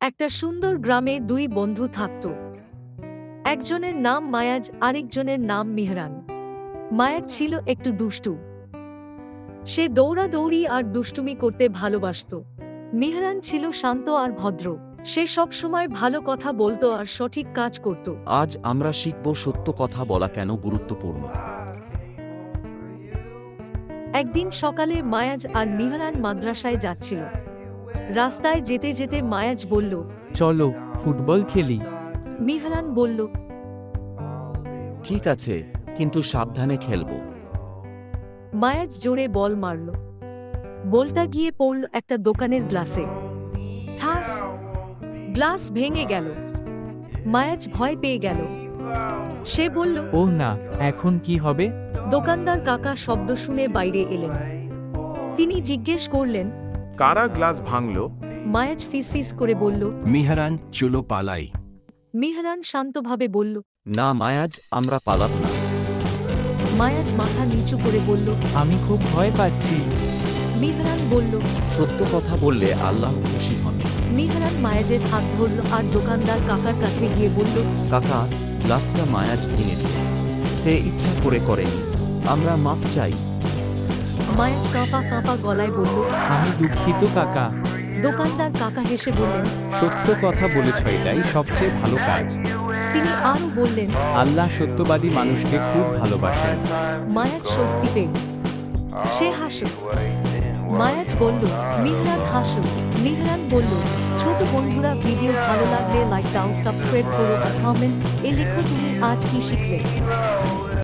একটা সুন্দর গ্রামে দুই বন্ধু থাকত। একজনের নাম মায়াজ, আরেকজনের নাম মেহরান। মায়াজ ছিল একটু দুষ্টু। সে দৌড়াদৌড়ি আর দুষ্টুমি করতে ভালোবাসত। মেহরান ছিল শান্ত আর ভদ্র। সে সবসময় ভালো কথা বলতো আর সঠিক কাজ করত। আজ আমরা শিখব সত্য কথা বলা কেন গুরুত্বপূর্ণ। একদিন সকালে মায়াজ আর মেহরান মাদ্রাসায় যাচ্ছিল। রাস্তায় যেতে যেতে মায়াজ বলল, চলো ফুটবল খেলি। মেহরান বলল, ঠিক আছে, কিন্তু সাবধানে খেলব। মায়াজ জোরে বল মারল। বলটা গিয়ে পড়ল একটা দোকানের গ্লাসে। ঠাস! গ্লাস ভেঙে গেল। মায়াজ ভয় পেয়ে গেল। সে বলল, ও না, এখন কি হবে? দোকানদার কাকা শব্দ শুনে বাইরে এলেন। তিনি জিজ্ঞেস করলেন, কারা গ্লাস ভাঙলো? মায়াজ ফিসফিস করে বলল। মেহরান, চলো পালাই। মেহরান শান্তভাবে বলল। না মায়াজ, আমরা পালাব না। মায়াজ মাথা নিচু করে বলল। আমি খুব ভয় পাচ্ছি। মেহরান বলল। সত্য কথা বললে আল্লাহ খুশি হন। মেহরান মায়াজের হাত ধরল আর দোকানদার কাকার কাছে গিয়ে বলল, কাকা, গ্লাসটা মায়াজ ভেঙেছে। সে ইচ্ছা করে করেনি। আমরা মাফ চাই। মায়াজ কাঁপা কাঁপা গলায় বলল। আমি দুঃখিত কাকা। দোকানদার কাকা হেসে বললেন। সত্য কথা বলেছ, এটাই সবচেয়ে ভালো কাজ। তিনি আরও বললেন। আল্লাহ সত্যবাদী মানুষকে খুব ভালোবাসেন। মায়াজ স্বস্তি পেল। সে হাসল। মায়াজ বলল, মেহরান হাসল। মেহরান বলল, ছোট বন্ধুরা, ভিডিও ভালো লাগলে লাইক দাও, সাবস্ক্রাইব করো আর কমেন্ট এ লেখো তুমি আজ কি শিখলে।